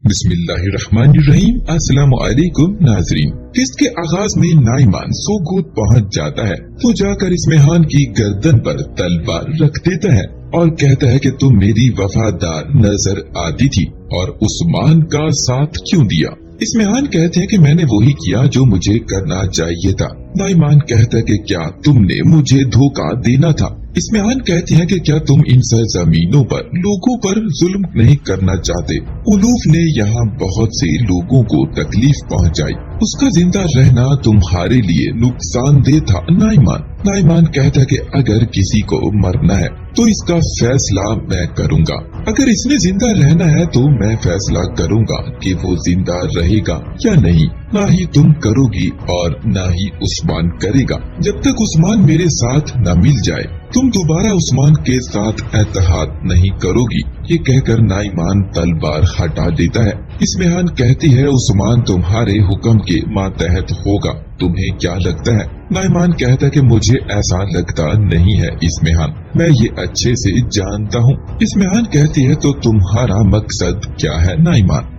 बिस्मिल्लाहिर्रहमानिर्रहीम। अस्सलाम वालेकुम नाज़रीन। किस्त के आगाज में नाइमान सोगुत पहुंच जाता है तो जाकर इस्मेहान की गर्दन पर तलवार रख देता है और कहता है कि तुम मेरी वफादार नजर आती थी और उस्मान का साथ क्यों दिया। इस्मेहान कहते हैं कि मैंने वही किया जो मुझे करना चाहिए था। नाइमान कहता है कि क्या तुमने मुझे धोखा देना था। इस्मेहान कहते हैं कि क्या तुम इन सरजमीनों पर लोगों पर जुल्म नहीं करना चाहते। उलूफ ने यहाँ बहुत से लोगों को तकलीफ पहुँचाई, उसका जिंदा रहना तुम्हारे लिए नुकसानदेह था। नाइमान कहता है कि अगर किसी को मरना है तो इसका फैसला मैं करूँगा, अगर इसने जिंदा रहना है तो मैं फैसला करूँगा कि वो जिंदा रहेगा या नहीं। ना ही तुम करोगी और ना ही उस्मान करेगा जब तक उस्मान मेरे साथ न मिल जाए। तुम दोबारा उस्मान के साथ एतहाद नहीं करोगी। ये कहकर नाइमान तलवार हटा देता है। इस्मेहान कहती है उस्मान तुम्हारे हुक्म के मातहत होगा, तुम्हें क्या लगता है। नाइमान कहता है कि मुझे ऐसा लगता नहीं है इस्मेहान, मैं ये अच्छे से जानता हूँ। इस्मेहान कहती है तो तुम्हारा मकसद क्या है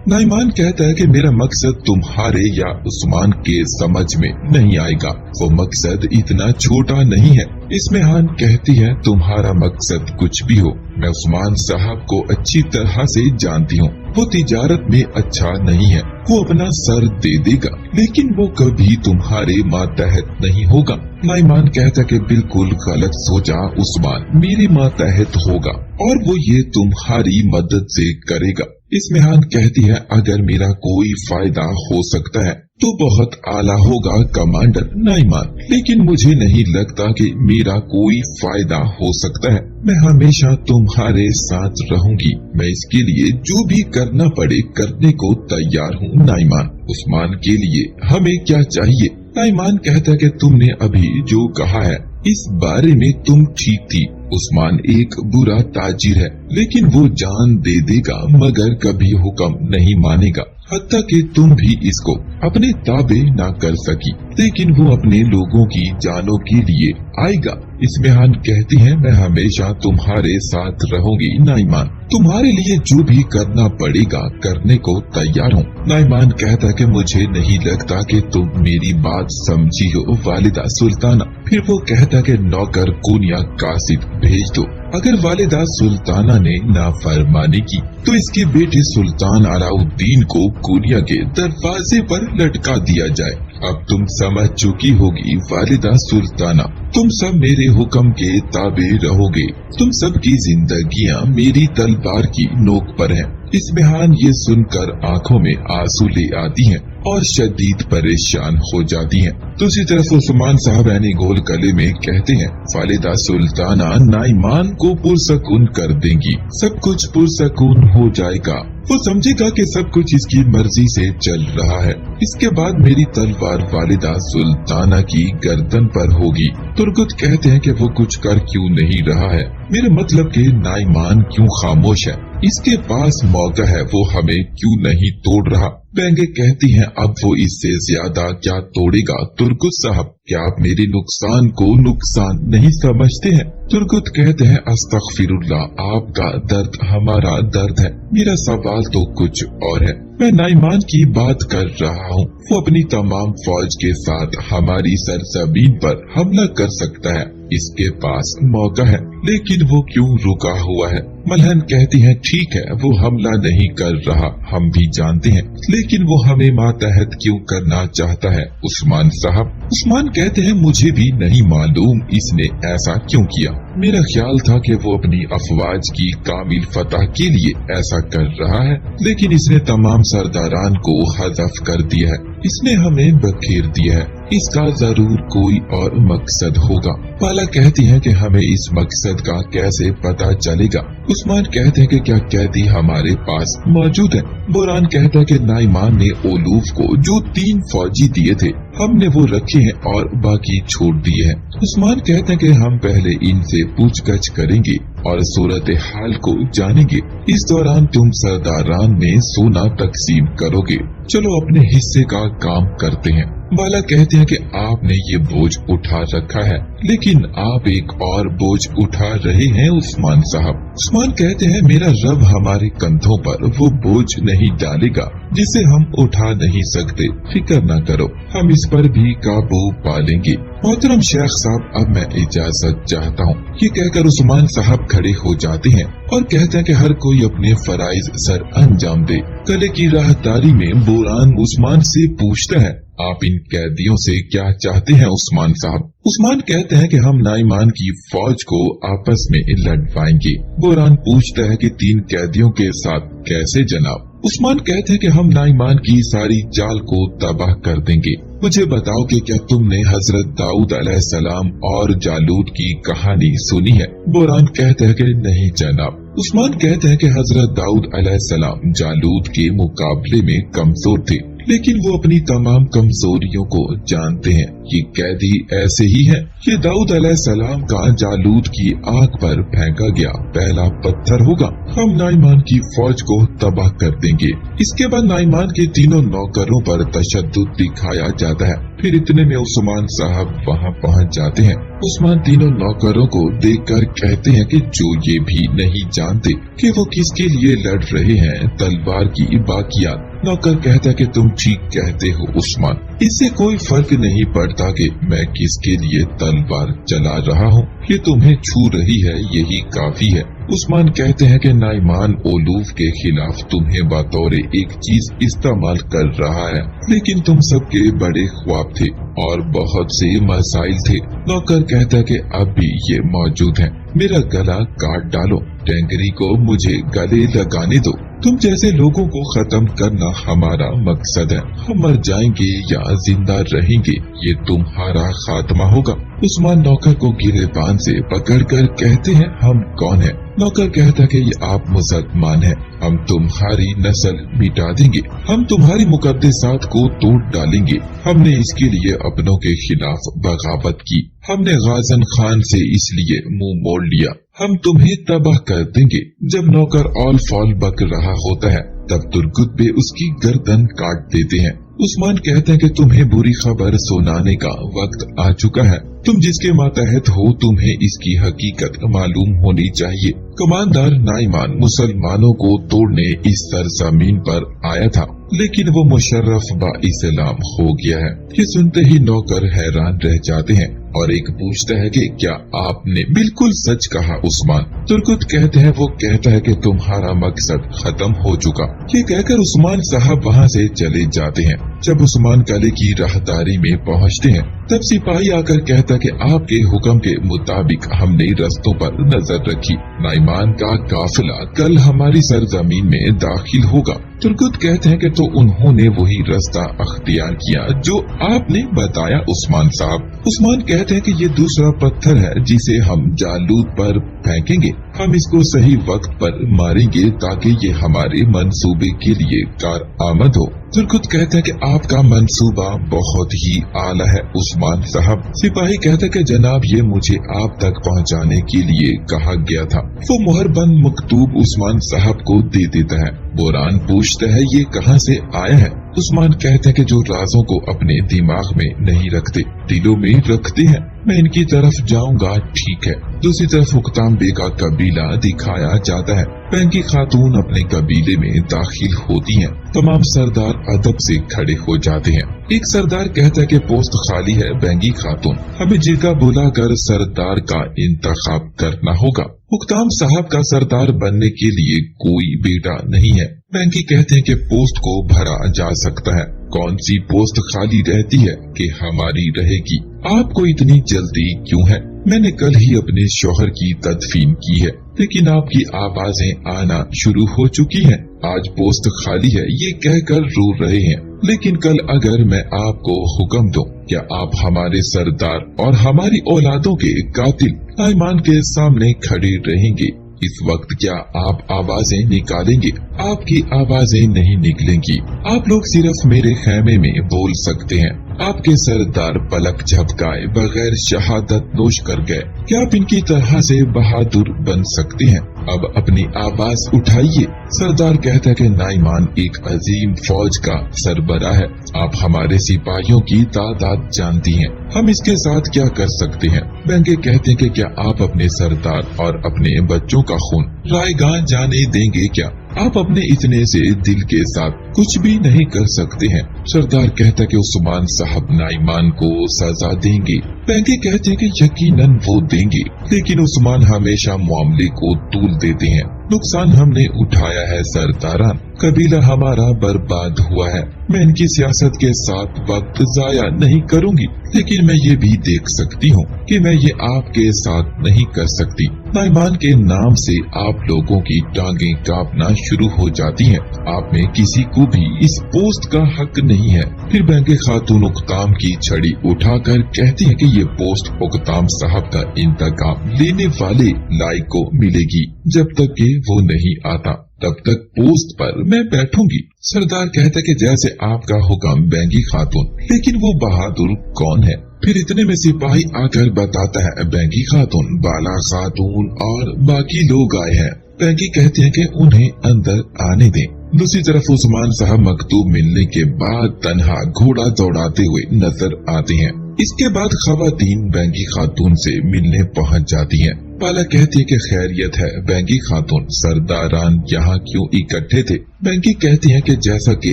नाइमान कहता है कि मेरा मकसद तुम्हारे या उस्मान के समझ में नहीं आएगा, वो मकसद इतना छोटा नहीं है। इस्मेहान कहती है तुम्हारा मकसद कुछ भी हो, मैं उस्मान साहब को अच्छी तरह से जानती हूँ, वो तिजारत में अच्छा नहीं है, वो अपना सर दे देगा लेकिन वो कभी तुम्हारे मातहत नहीं होगा। नाइमान कहता कि बिल्कुल गलत सोचा, उस्मान मेरे मातहत होगा और वो ये तुम्हारी मदद से करेगा। इस्मेहान कहती है अगर मेरा कोई फायदा हो सकता है तो बहुत आला होगा कमांडर नाइमान, लेकिन मुझे नहीं लगता कि मेरा कोई फायदा हो सकता है। मैं हमेशा तुम्हारे साथ रहूंगी, मैं इसके लिए जो भी करना पड़े करने को तैयार हूँ नाइमान। उस्मान के लिए हमें क्या चाहिए। नाइमान कहता है कि तुमने अभी जो कहा है इस बारे में तुम ठीक थी। उस्मान एक बुरा ताजिर है लेकिन वो जान दे देगा मगर कभी हुक्म नहीं मानेगा, हत्ता कि तुम भी इसको अपने ताबे ना कर सकी, लेकिन वो अपने लोगों की जानों के लिए आएगा। इस्मेहान कहती है मैं हमेशा तुम्हारे साथ रहूंगी नाइमान, तुम्हारे लिए जो भी करना पड़ेगा करने को तैयार हूँ। नाइमान कहता है कि मुझे नहीं लगता कि तुम मेरी बात समझी हो वालिदा सुल्ताना। फिर वो कहता कि नौकर कुनिया कासिद भेज दो। अगर वालिदा सुल्ताना ने नाफरमानी की तो इसके बेटे सुल्तान अलाउद्दीन को कुनिया के दरवाजे पर लटका दिया जाए। अब तुम समझ चुकी होगी वालिदा सुल्ताना, तुम सब मेरे हुक्म के ताबे रहोगे, तुम सब की जिंदगियाँ मेरी तलवार की नोक पर हैं। इस्मेहान ये सुनकर आंखों में आंसू ले आती हैं और शदीद परेशान हो जाती हैं। दूसरी तरफ उस्मान साहब यानी गोल गले में कहते हैं वालिदा सुल्ताना नाइमान को पुरसकून कर देंगी, सब कुछ पुरसकून हो जाएगा, वो समझेगा कि सब कुछ इसकी मर्जी से चल रहा है। इसके बाद मेरी तलवार वालिदा सुल्ताना की गर्दन पर होगी। तुर्गुत कहते हैं कि वो कुछ कर क्यों नहीं रहा है, मेरे मतलब कि नाइमान क्यों खामोश है, इसके पास मौका है, वो हमें क्यों नहीं तोड़ रहा। बेंगे कहती हैं अब वो इससे ज्यादा क्या तोड़ेगा। तुर्गुत साहब क्या आप मेरे नुकसान को नुकसान नहीं समझते हैं। तुर्गुत कहते हैं अस्तगफिरुल्लाह, आपका दर्द हमारा दर्द है, मेरा सवाल तो कुछ और है। मैं नाइमान की बात कर रहा हूँ, वो अपनी तमाम फौज के साथ हमारी सरजमीन पर हमला कर सकता है, इसके पास मौका है, लेकिन वो क्यों रुका हुआ है। मलहन कहती है ठीक है वो हमला नहीं कर रहा, हम भी जानते हैं, लेकिन वो हमें मातहत क्यों करना चाहता है उस्मान साहब। उस्मान कहते हैं मुझे भी नहीं मालूम इसने ऐसा क्यों किया, मेरा ख्याल था कि वो अपनी अफवाज की कामिल फतह के लिए ऐसा कर रहा है, लेकिन इसने तमाम सरदारान को हज़फ कर दिया है, इसने हमें बखेर दिया है, इसका जरूर कोई और मकसद होगा। पाला कहती है कि हमें इस मकसद का कैसे पता चलेगा। उस्मान कहते हैं कि क्या कैदी हमारे पास मौजूद है। बुरान कहता है कि नाइमान ने ओलूफ को जो 3 फौजी दिए थे हमने वो रखे हैं और बाकी छोड़ दिए हैं। उस्मान कहते हैं कि हम पहले इनसे पूछगछ करेंगे और सूरत हाल को जानेंगे, इस दौरान तुम सरदारान में सोना तकसीम करोगे। चलो अपने हिस्से का काम करते हैं। बाला कहते हैं कि आपने ये बोझ उठा रखा है, लेकिन आप एक और बोझ उठा रहे हैं उस्मान साहब। उस्मान कहते हैं मेरा रब हमारे कंधों पर वो बोझ नहीं डालेगा जिसे हम उठा नहीं सकते, फिक्र न करो, हम इस पर भी काबू पा लेंगे। मोहतरम शेख साहब, अब मैं इजाजत चाहता हूँ। ये कहकर उस्मान साहब खड़े हो जाते हैं और कहते हैं कि हर कोई अपने फराइज सर अंजाम दे। गले की राहदारी में बोरान उस्मान से पूछता है, आप इन कैदियों से क्या चाहते हैं उस्मान साहब? उस्मान कहते हैं कि हम नाइमान की फौज को आपस में लड़वाएंगे। बोरान पूछता है कि 3 कैदियों के साथ कैसे जनाब? उस्मान कहते हैं कि हम नाइमान की सारी चाल को तबाह कर देंगे। मुझे बताओ कि क्या तुमने हजरत दाऊद अलैहिस्सलाम और जालूत की कहानी सुनी है? बोरान कहते हैं कि नहीं जनाब। उस्मान कहते हैं कि हजरत दाऊद अलैहिस्सलाम जालूत के मुकाबले में कमजोर थे, लेकिन वो अपनी तमाम कमजोरियों को जानते हैं। ये कैदी ऐसे ही हैं। ये दाऊद अलैहिस्सलाम का जालूत की आंख पर फेंका गया पहला पत्थर होगा। हम नाइमान की फौज को तबाह कर देंगे। इसके बाद नाइमान के 3 नौकरों पर तशद्दुद दिखाया जाता है। फिर इतने में उस्मान साहब वहाँ पहुँच जाते हैं। उस्मान 3 नौकरों को देखकर कहते हैं कि जो ये भी नहीं जानते कि वो किसके लिए लड़ रहे हैं, तलवार की बाकियात। नौकर कहता है कि तुम ठीक कहते हो उस्मान, इससे कोई फर्क नहीं पड़ता कि मैं किसके लिए तलवार चला रहा हूँ, ये तुम्हें छू रही है, यही काफी है। उस्मान कहते हैं कि नाइमान ओलूफ के खिलाफ तुम्हें बतौर एक चीज इस्तेमाल कर रहा है, लेकिन तुम सबके बड़े ख्वाब थे और बहुत से मसाइल थे। नौकर कहता है कि अब भी ये मौजूद है, मेरा गला काट डालो, टेंगरी को मुझे गले लगाने दो। तुम जैसे लोगों को खत्म करना हमारा मकसद है। हम मर जाएंगे या जिंदा रहेंगे, ये तुम्हारा खात्मा होगा। उस्मान नौकर को गिरेबान से पकड़कर कहते हैं, हम कौन है? नौकर कहता है कि आप मुसलमान हैं, हम तुम्हारी नस्ल मिटा देंगे, हम तुम्हारी मुकद्दसात को तोड़ डालेंगे। हमने इसके लिए अपनों के खिलाफ बगावत की, हमने गाजन खान से इसलिए मुंह मोड़ लिया, हम तुम्हें तबाह कर देंगे। जब नौकर ऑल फॉल बक रहा होता है, तब तुर्गुत उसकी गर्दन काट देते हैं। उस्मान कहते हैं कि तुम्हें बुरी खबर सुनाने का वक्त आ चुका है। तुम जिसके मातहत हो, तुम्हें इसकी हकीकत मालूम होनी चाहिए। कमांडर नाइमान मुसलमानों को तोड़ने इस सरजमीन पर आया था, लेकिन वो मुशर्रफ बा इस्लाम हो गया है। ये सुनते ही नौकर हैरान रह जाते हैं और एक पूछता है कि क्या आपने बिल्कुल सच कहा उस्मान? तुर्कुत कहते हैं, वो कहता है कि तुम्हारा मकसद खत्म हो चुका। ये कहकर उस्मान साहब वहाँ से चले जाते हैं। जब उस्मान किले की राहदारी में पहुँचते हैं, तब सिपाही आकर कहता कि आपके हुक्म के मुताबिक हमने रस्तों पर नजर रखी, नाइमान का काफिला कल हमारी सरजमीन में दाखिल होगा। तुर्कुत कहते हैं कि तो उन्होंने वही रास्ता अख्तियार किया जो आपने बताया उस्मान साहब। उस्मान कहते हैं कि ये दूसरा पत्थर है जिसे हम जालूत पर फेंकेंगे, हम इसको सही वक्त पर मारेंगे ताकि ये हमारे मंसूबे के लिए कारआमद हो। तुर्कुत कहते हैं कि आपका मंसूबा बहुत ही आला है उस्मान साहब। सिपाही कहता है कि जनाब, ये मुझे आप तक पहुंचाने के लिए कहा गया था। वो मुहरबंद मकतूब उस्मान साहब को दे देता है। बोरान पूछता है, ये कहाँ से आया है? उस्मान कहते हैं कि जो राजों को अपने दिमाग में नहीं रखते, दिलों में रखते हैं, मैं इनकी तरफ जाऊंगा, ठीक है। दूसरी तरफ हुक्ताम बे का कबीला दिखाया जाता है। बैंकी खातून अपने कबीले में दाखिल होती हैं। तमाम सरदार अदब से खड़े हो जाते हैं। एक सरदार कहता है कि पोस्ट खाली है बैंकी खातून, हमें जिरगा बुलाकर सरदार का इंतखाब करना होगा। हुक्ताम साहब का सरदार बनने के लिए कोई बेटा नहीं है। बैंकी कहते हैं कि पोस्ट को भरा जा सकता है। कौन सी पोस्ट खाली रहती है कि हमारी रहेगी? आपको इतनी जल्दी क्यों है? मैंने कल ही अपने शौहर की तदफीन की है, लेकिन आपकी आवाजें आना शुरू हो चुकी हैं। आज पोस्ट खाली है ये कहकर रो रहे हैं, लेकिन कल अगर मैं आपको हुक्म दूं, क्या आप हमारे सरदार और हमारी औलादों के कातिल नाइमान के सामने खड़े रहेंगे? इस वक्त क्या आप आवाजें निकालेंगे? आपकी आवाजें नहीं निकलेंगी। आप लोग सिर्फ मेरे खैमे में बोल सकते हैं। आपके सरदार पलक झपकाए बगैर शहादत नोश कर गए। क्या आप इनकी तरह से बहादुर बन सकते हैं? अब अपनी आवाज उठाइए। सरदार कहता है कि नाइमान एक अजीम फौज का सरबराह है। आप हमारे सिपाहियों की तादाद जानती हैं, हम इसके साथ क्या कर सकते हैं। बेंगे कहते हैं कि क्या आप अपने सरदार और अपने बच्चों का खून रायगां जाने देंगे क्या? आप अपने इतने से दिल के साथ कुछ भी नहीं कर सकते हैं। सरदार कहता है कि उस्मान साहब नाइमान को सजा देंगे। बेंगे कहते हैं कि यकीनन वो देंगे, लेकिन उस्मान हमेशा मामले को तूल देते हैं। नुकसान हमने उठाया है सरदारान, कबीला हमारा बर्बाद हुआ है। मैं इनकी सियासत के साथ वक्त जाया नहीं करूंगी, लेकिन मैं ये भी देख सकती हूँ कि मैं ये आपके साथ नहीं कर सकती। नाइमान के नाम से आप लोगों की टांगें कांपना शुरू हो जाती हैं। आप में किसी को भी इस पोस्ट का हक नहीं है। फिर बेंगे खातून उकताम की छड़ी उठाकर कहती है कि ये पोस्ट उकताम साहब का इंतकाम लेने वाले लायक को मिलेगी। जब तक कि वो नहीं आता तब तक पोस्ट पर मैं बैठूंगी। सरदार कहता है कि जैसे आपका हुक्म बेंगी खातून, लेकिन वो बहादुर कौन है? फिर इतने में सिपाही आकर बताता है बेंगी खातून, बाला खातून और बाकी लोग आए हैं। बेंगी कहते हैं कि उन्हें अंदर आने दें। दूसरी तरफ उस्मान साहब मकतूब मिलने के बाद तन्हा घोड़ा दौड़ाते हुए नजर आते हैं। इसके बाद खवातीन बेंगी खातून से मिलने पहुंच जाती हैं। बाला कहती है कि खैरियत है बेंगी खातून, सरदारान यहाँ क्यों इकट्ठे थे? बेंगी कहती हैं कि जैसा कि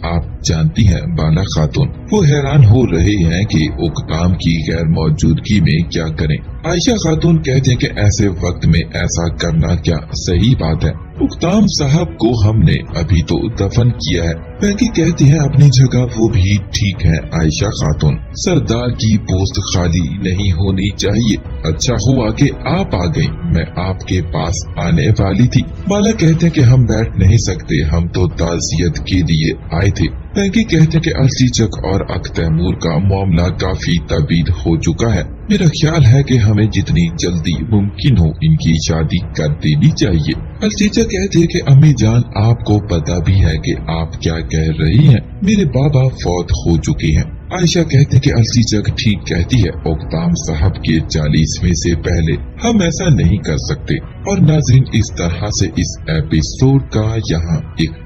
आप जानती हैं बाला खातून, वो हैरान हो रहे हैं कि उकताम की गैर मौजूदगी में क्या करें। आयशा खातून कहते हैं कि ऐसे वक्त में ऐसा करना क्या सही बात है? उकताम साहब को हमने अभी तो दफन किया है। बेंगी कहती है अपनी जगह वो भी ठीक है आयशा खातून, सरदार की पोस्ट खाली नहीं होनी चाहिए। अच्छा हुआ कि आप आ गई, मैं आपके पास आने वाली थी। बाला कहते हैं कि हम बैठ नहीं सकते, हम तो ताज़ियत के लिए आए थे। बेंगी कहते हैं कि अर्सी चक और अख तैमूर का मामला काफी तबीद हो चुका है। मेरा ख्याल है कि हमें जितनी जल्दी मुमकिन हो इनकी शादी कर देनी चाहिए। अलसीचा कहते हैं कि अम्मी जान, आपको पता भी है कि आप क्या कह रही हैं, मेरे बाबा फौत हो चुके हैं। आयशा कहते हैं कि अलसीचक ठीक कहती है, उकताम साहब के 40वें से पहले हम ऐसा नहीं कर सकते। और नाज़रीन, इस तरह से इस एपिसोड का यहाँ एक